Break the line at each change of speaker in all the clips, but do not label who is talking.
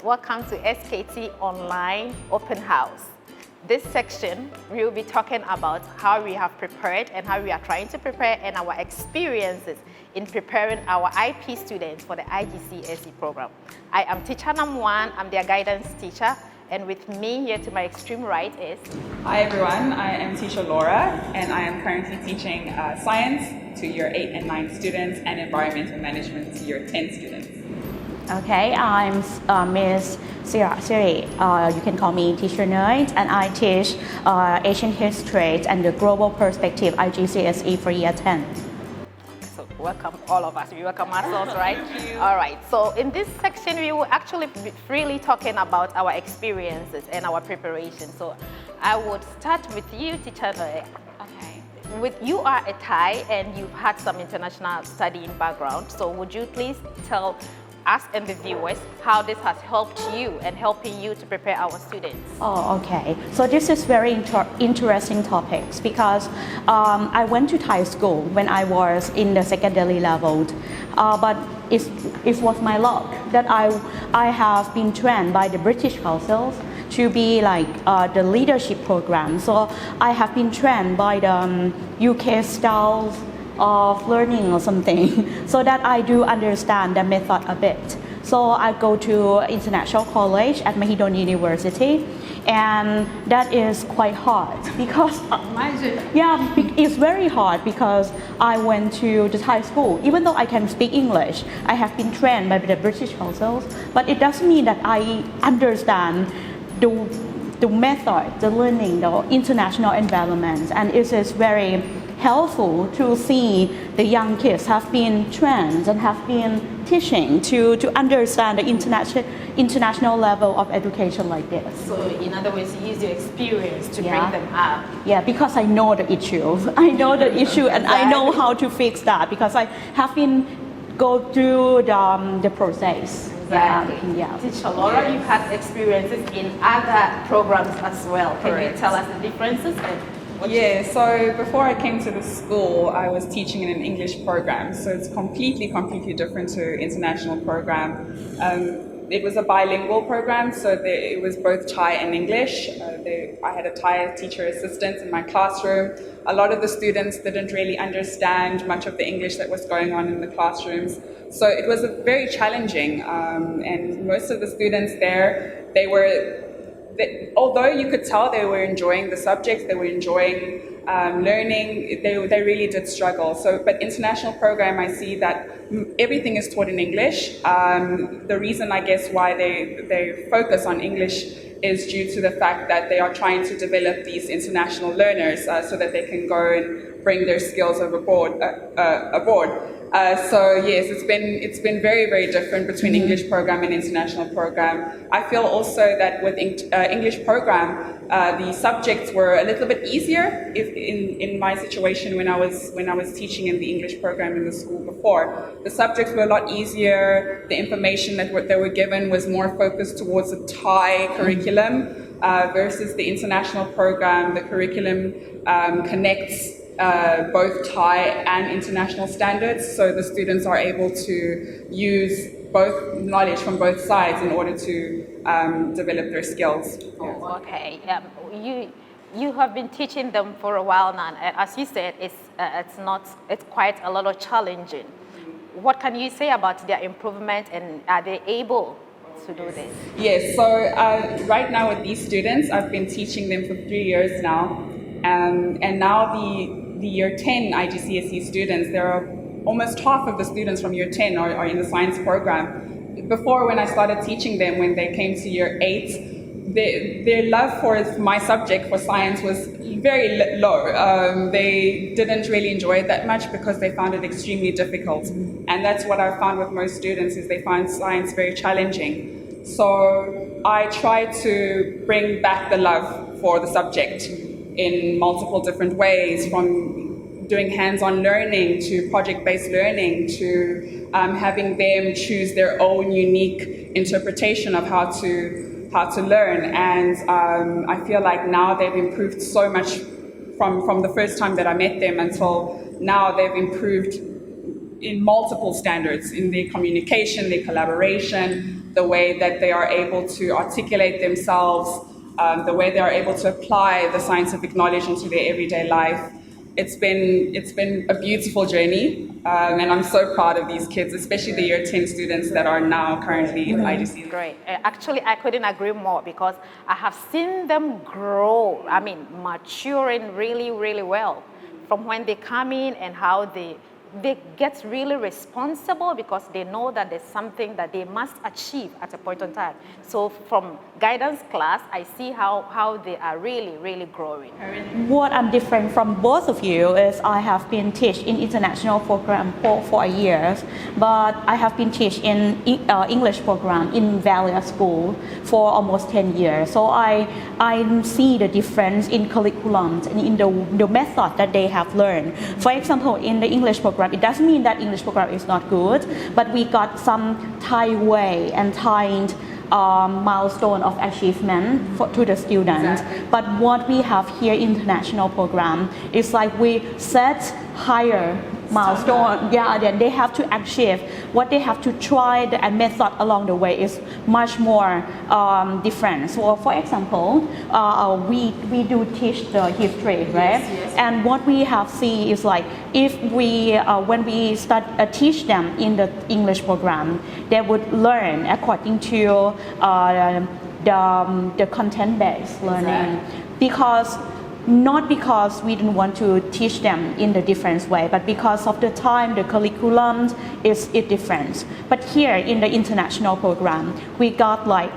welcome to SKT Online Open House. This section, we will be talking about how we have prepared and how we are trying to prepare and our experiences in preparing our IP students for the IGCSE program. I am teacher number 1, I'm their guidance teacher, and with me here to my extreme right is...
Hi everyone, I am teacher Laura, and I am currently teaching science to year 8 and 9 students and environmental management to year 10 students.
Okay, I'm Miss Siri. You can call me Teacher Nerd, and I teach Asian history and the global perspective IGCSE for year 10.
So welcome all of us. We welcome ourselves, right? Thank you. All right. So in this section, we will actually be freely talking about our experiences and our preparation. So I would start with you, Teacher Nerd. Okay. You are a Thai and you've had some international studying background. So would you please tell us and the viewers how this has helped you and helping you to prepare our students?
Oh, okay. So this is very interesting topics because I went to Thai school when I was in the secondary level, but it was my luck that I have been trained by the British Council to be like the leadership program. So I have been trained by the UK style of learning or something, so that I do understand the method a bit. So I go to international college at Mahidol University, and that is quite hard because it's very hard because I went to the Thai school. Even though I can speak English, I have been trained by the British Council, but it doesn't mean that I understand the method, the learning, the international environment, and it is very helpful to see the young kids have been trained and have been teaching to understand the international level of education like this.
So in other words, you use your experience to bring them up.
Yeah, because I know the issue. I know the issue and I know how to fix that because I have been go through the process.
Exactly.
Yeah.
Teacher Laura, you've had experiences in other programs as well. Can you tell us the differences?
So before I came to the school, I was teaching in an English program, so it's completely different to international program. It was a bilingual program, so it was both Thai and English. I had a Thai teacher assistant in my classroom. A lot of the students didn't really understand much of the English that was going on in the classrooms, so it was very challenging. And most of the students there, although you could tell they were enjoying the subjects, they were enjoying learning, they really did struggle. But international program, I see that everything is taught in English. The reason, I guess, why they focus on English is due to the fact that they are trying to develop these international learners so that they can go and bring their skills aboard. So yes, it's been very different between English program and international program. I feel also that with English program, the subjects were a little bit easier. In my situation when I was teaching in the English program in the school before, the subjects were a lot easier. The information that they were given was more focused towards a Thai curriculum versus the international program. The curriculum connects both Thai and international standards, so the students are able to use both knowledge from both sides in order to develop their skills.
Oh, okay. You have been teaching them for a while now. As you said, it's quite a lot of challenging. What can you say about their improvement, and are they able to do this?
Yes. So right now with these students, I've been teaching them for 3 years now, and now the year 10 IGCSE students, there are almost half of the students from year 10 are in the science program. Before, when I started teaching them, when they came to year 8, their love for my subject, for science, was very low. They didn't really enjoy it that much because they found it extremely difficult. And that's what I found with most students, is they find science very challenging. So I try to bring back the love for the subject in multiple different ways, from doing hands-on learning to project-based learning to having them choose their own unique interpretation of how to learn. And I feel like now they've improved so much from the first time that I met them until now. They've improved in multiple standards, in their communication, their collaboration, the way that they are able to articulate themselves, the way they are able to apply the scientific knowledge into their everyday life. It's been a beautiful journey, and I'm so proud of these kids, especially the year 10 students that are now currently in IGC.
Great. Actually, I couldn't agree more because I have seen them grow, maturing really, really well from when they come in and how they get really responsible because they know that there's something that they must achieve at a point in time. So from guidance class, I see how they are really, really growing.
What I'm different from both of you is I have been teaching in international program for 4 years, but I have been teaching in English program in various school for almost 10 years. So I see the difference in curriculums and in the method that they have learned. For example, in the English program, it doesn't mean that English program is not good, but we got some Thai way and Thai milestone of achievement to the students.
Exactly.
But what we have here international program is like we set higher milestone. Yeah, then they have to achieve what they have to try and method along the way is much more different. So for example, we do teach the history, right?
Yes.
And what we have seen is like if we when we teach them in the English program, they would learn according to the content-based learning. Because not because we didn't want to teach them in the different way, but because of the time, the curriculum is different. But here in the international program, we got like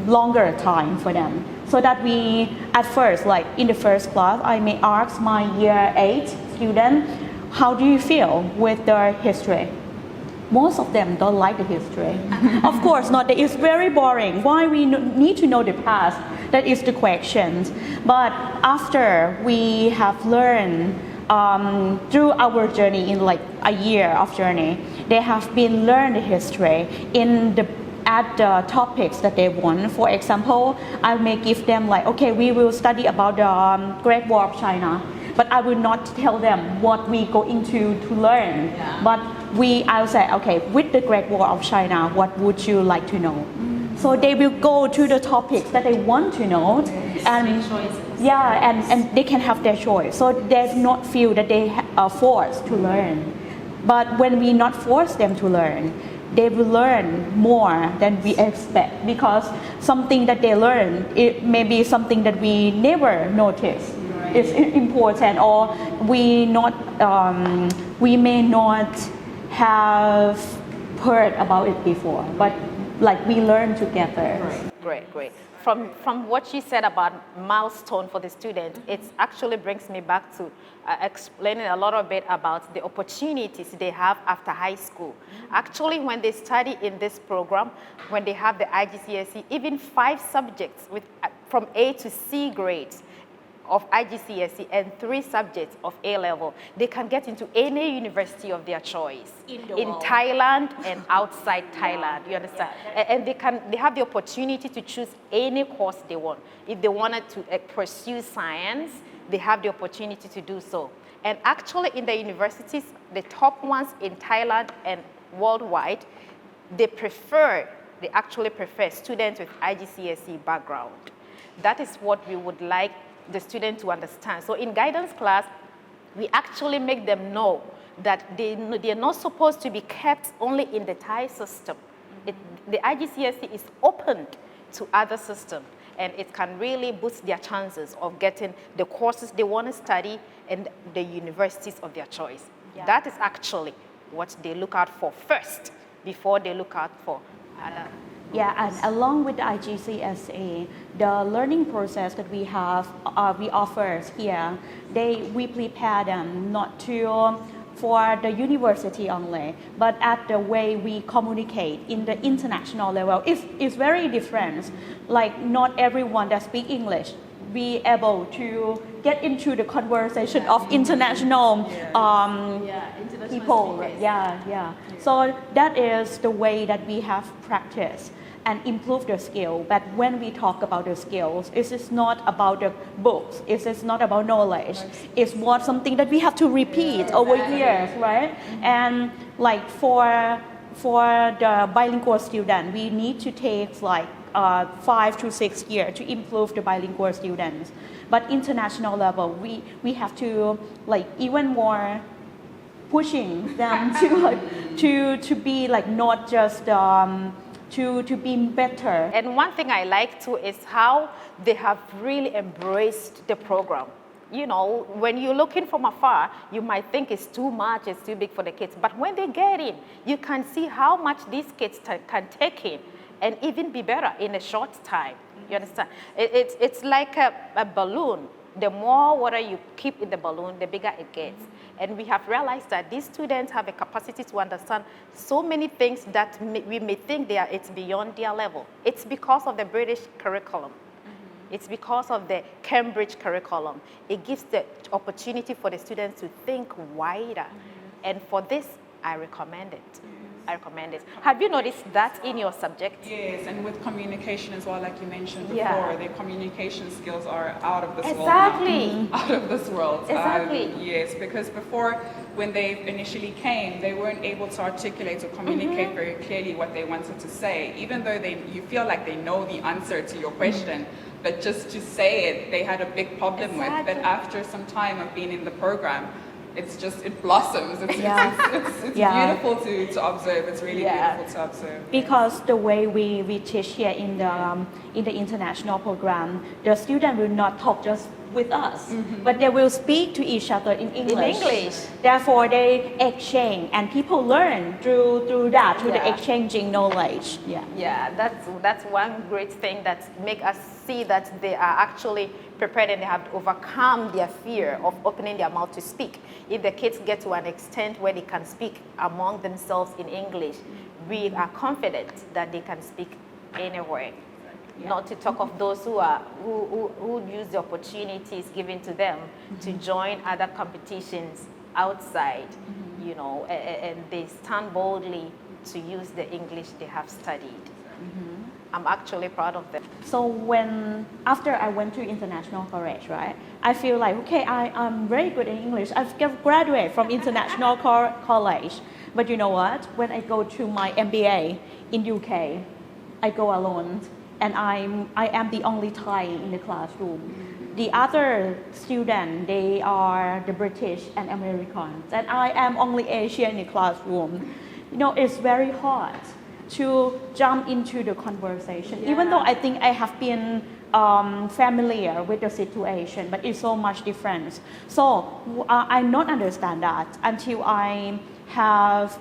longer time for them. So that we, at first, like in the first class, I may ask my year 8 student, how do you feel with their history? Most of them don't like the history. Of course not, it's very boring. Why we need to know the past? That is the question. But after we have learned through our journey in like a year of journey, they have been learned the history at the topics that they want. For example, I may give them like, okay, we will study about the Great War of China. But I will not tell them what we go into to learn. Yeah. But I'll say, okay, with the Great War of China, what would you like to know? So they will go to the topics that they want to know, and and they can have their choice. So they not feel that they are forced to learn. But when we not force them to learn, they will learn more than we expect because something that they learn, it may be something that we never noticed. It's important, or we may not have heard about it before, but like we learn together.
Great. From what you said about milestone for the students, it actually brings me back to explaining a little bit about the opportunities they have after high school. Actually, when they study in this program, when they have the IGCSE, even 5 subjects from A to C grades of IGCSE and 3 subjects of A-level, they can get into any university of their choice in Thailand and outside Thailand. You understand? And they have the opportunity to choose any course they want. If they wanted to pursue science, they have the opportunity to do so. And actually, in the universities, the top ones in Thailand and worldwide, they actually prefer students with IGCSE background. That is what we would like the student to understand. So in guidance class, we actually make them know that they're not supposed to be kept only in the Thai system. The IGCSE is opened to other systems, and it can really boost their chances of getting the courses they want to study and the universities of their choice. Yeah. That is actually what they look out for first before they look out for other.
Yeah, and along with the IGCSE, the learning process that we have, we offer here, we prepare them not for the university only, but at the way we communicate in the international level. It's very different. Like not everyone that speak English be able to get into the conversation of international people. Yeah. So that is the way that we have practiced and improve the skill. But when we talk about the skills, it is not about the books, it is not about knowledge. It's something that we have to repeat over years, right? And like for for the bilingual student, we need to take like 5 to 6 years to improve the bilingual students. But international level, we have to like even more pushing them to like, to be like not just to be better.
And one thing I like too is how they have really embraced the program. You know, when you're looking from afar, you might think it's too much, it's too big for the kids. But when they get in, you can see how much these kids can take in and even be better in a short time. You understand? It's like a balloon. The more water you keep in the balloon, the bigger it gets. And we have realized that these students have a capacity to understand so many things that we may think it's beyond their level. It's because of the British curriculum. It's because of the Cambridge curriculum. It gives the opportunity for the students to think wider. And for this, I recommend it. I recommend it. Have you noticed that in your subject?
Yes, and with communication as well, like you mentioned before,
Yeah.
their communication skills are out of this world.
Exactly.
Out of this world.
Exactly.
Yes, because before, when they initially came, they weren't able to articulate or communicate very clearly what they wanted to say, even though you feel like they know the answer to your question. But just to say it, they had a big problem with. But after some time of being in the program, it blossoms. It's beautiful to observe. It's really beautiful to observe.
Because the way we teach here in the international program, the student will not talk just with us, but they will speak to each other in English. Therefore, they exchange, and people learn through that, through the exchanging knowledge.
Yeah, that's one great thing that make us see that they are actually prepared and they have overcome their fear of opening their mouth to speak. If the kids get to an extent where they can speak among themselves in English, we are confident that they can speak anywhere. Not to talk of those who use the opportunities given to them to join other competitions outside, you know, and they stand boldly to use the English they have studied. I'm actually proud of them.
So after I went to international college, right, I feel like, okay, I'm very good in English. I've graduated from international college. But you know what? When I go to my MBA in UK, I go alone. And I am the only Thai in the classroom. The other students, they are the British and Americans. And I am only Asian in the classroom. You know, it's very hard to jump into the conversation, even though I think I have been familiar with the situation, but it's so much different. So I not understand that until I have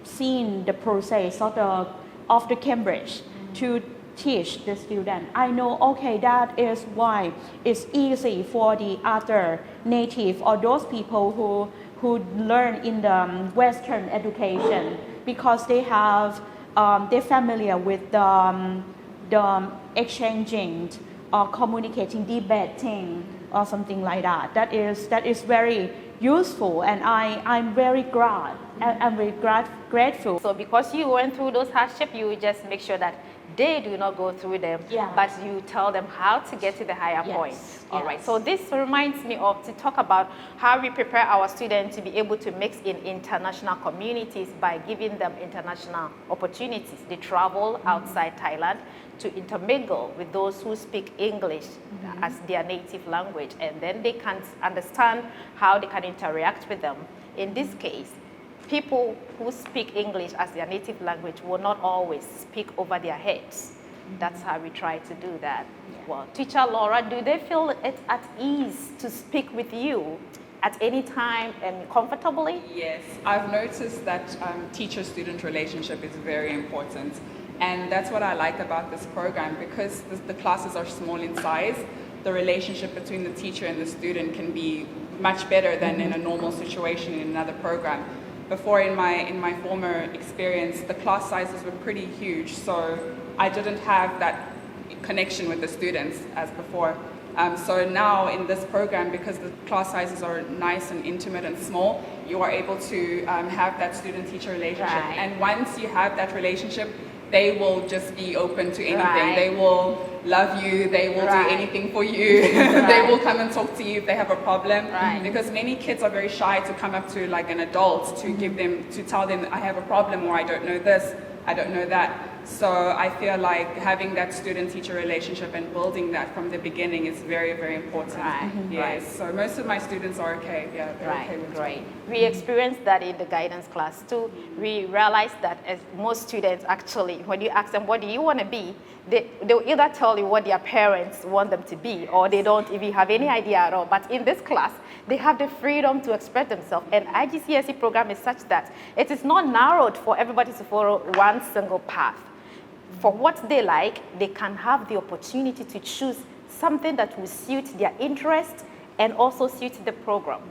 seen the process of the Cambridge to teach the student. I know, okay, that is why it's easy for the other native or those people who learn in the Western education, because they have they're familiar with the exchanging or communicating, debating or something like that. That is very useful, and I'm very glad. I'm very grateful.
So because you went through those hardships, you just make sure that they do not go through them, but you tell them how to get to the higher point. All right. So this reminds me to talk about how we prepare our students to be able to mix in international communities by giving them international opportunities. They travel outside Thailand to intermingle with those who speak English as their native language, and then they can understand how they can interact with them. In this case, people who speak English as their native language will not always speak over their heads. That's how we try to do that. Well, teacher Laura, do they feel it at ease to speak with you at any time and comfortably?
Yes, I've noticed that teacher-student relationship is very important. And that's what I like about this program, because the classes are small in size. The relationship between the teacher and the student can be much better than in a normal situation in another program. Before, in my former experience, the class sizes were pretty huge, so I didn't have that connection with the students as before. So now in this program, because the class sizes are nice and intimate and small, you are able to have that student-teacher relationship. Right. And once you have that relationship, they will just be open to anything. Right. love you, they will
Right.
do anything for you, they will come and talk to you if they have a problem.
Right.
Because many kids are very shy to come up to like an adult to tell them I have a problem, or I don't know this, I don't know that. So I feel like having that student-teacher relationship and building that from the beginning is very, very important.
Right.
Yes. So most of my students are okay. Yeah, they're
Right,
okay with
great. We experienced that in the guidance class too. We realized that as most students actually, when you ask them, what do you want to be? They'll either tell you what their parents want them to be, or they don't even have any idea at all. But in this class, they have the freedom to express themselves. And IGCSE program is such that it is not narrowed for everybody to follow one single path. For what they like, they can have the opportunity to choose something that will suit their interest and also suit the program.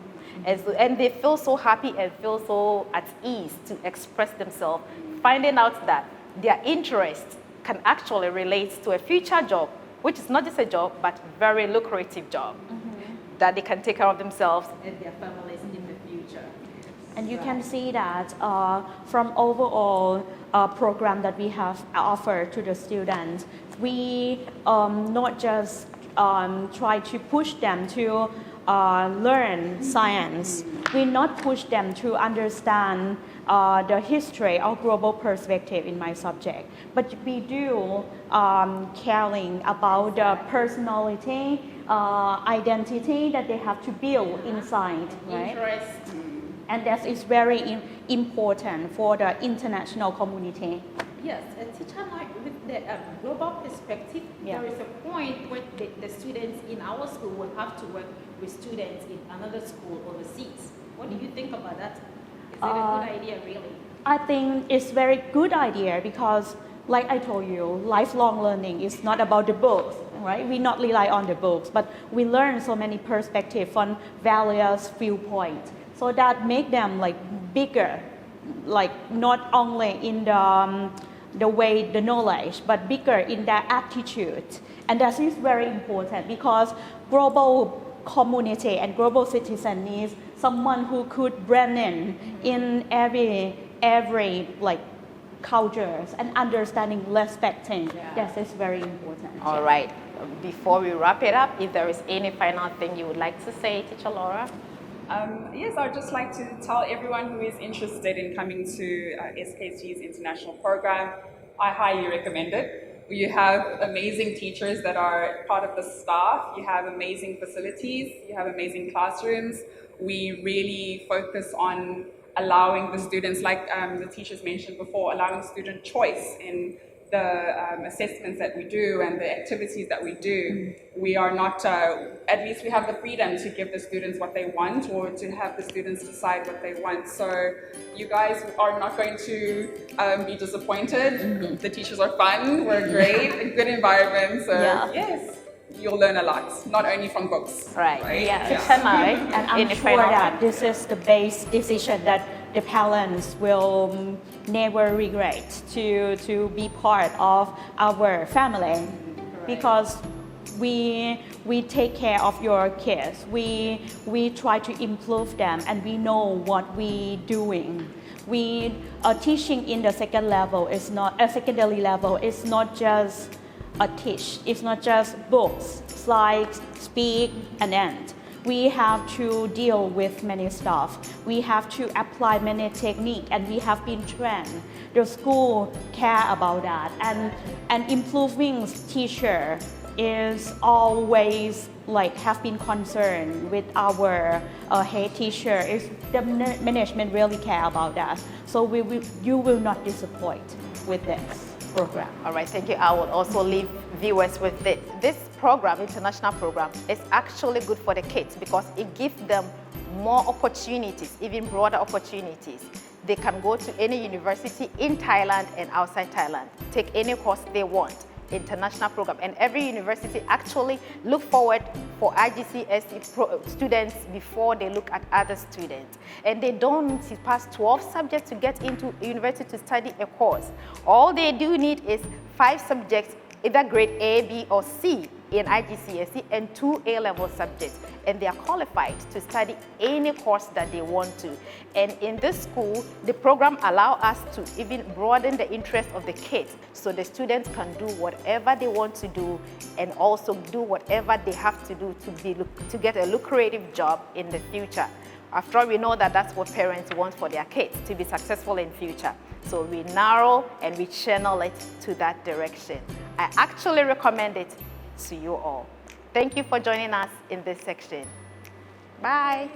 And they feel so happy and feel so at ease to express themselves, finding out that their interest can actually relate to a future job, which is not just a job, but very lucrative job, that they can take care of themselves and their families in the future.
And you can see that from overall program that we have offered to the students, we not just try to push them to learn science. We not push them to understand the history or global perspective in my subject, but we do caring about the personality, identity that they have to build inside, right?
Interest.
And that is very important for the international community.
Yes, and teacher, with the global perspective,
Yeah.
there is a point where the students in our school will have to work with students in another school overseas. What do you think about that? Is it a good idea, really?
I think it's very good idea because, like I told you, lifelong learning is not about the books, right? We not rely on the books, but we learn so many perspectives from various viewpoints. So that make them like bigger, like not only in the way the knowledge, but bigger in their attitude. And that is very important because global community and global citizen needs someone who could blend in every like cultures and understanding, respecting. That is very important.
All right. Before we wrap it up, if there is any final thing you would like to say, Teacher Laura?
Yes, I'd just like to tell everyone who is interested in coming to SKT's international program, I highly recommend it. You have amazing teachers that are part of the staff, you have amazing facilities, you have amazing classrooms. We really focus on allowing the students, like the teachers mentioned before, allowing student choice in the assessments that we do and the activities that we do. We are not, at least we have the freedom to give the students what they want or to have the students decide what they want. So you guys are not going to be disappointed. The teachers are fun, we're great, a good environment. So yes, you'll learn a lot, not only from books.
Right.
Yes.
Yeah.
And I'm sure that this is the base decision that the parents will never regret to be part of our family, because we take care of your kids. We try to improve them, and we know what we doing. We teaching in the second level is not a secondary level. It's not just a teach. It's not just books, slides, speak, and end. We have to deal with many stuff. We have to apply many techniques, and we have been trained. The school care about that, and improving teacher is always like have been concerned with our head teacher. Is the management really care about that? So you will not disappoint with this program.
All right, thank you. I will also leave viewers with this. This program, international program, is actually good for the kids because it gives them more opportunities, even broader opportunities. They can go to any university in Thailand and outside Thailand, take any course they want, international program. And every university actually look forward for IGCSE students before they look at other students. And they don't need to pass 12 subjects to get into university to study a course. All they do need is 5 subjects, either grade A, B, or C in IGCSE and 2 A-level subjects, and they are qualified to study any course that they want to. And in this school, the program allows us to even broaden the interest of the kids, so the students can do whatever they want to do and also do whatever they have to do to get a lucrative job in the future. After all, we know that that's what parents want for their kids, to be successful in future. So we narrow and we channel it to that direction. I actually recommend it to you all. Thank you for joining us in this section. Bye.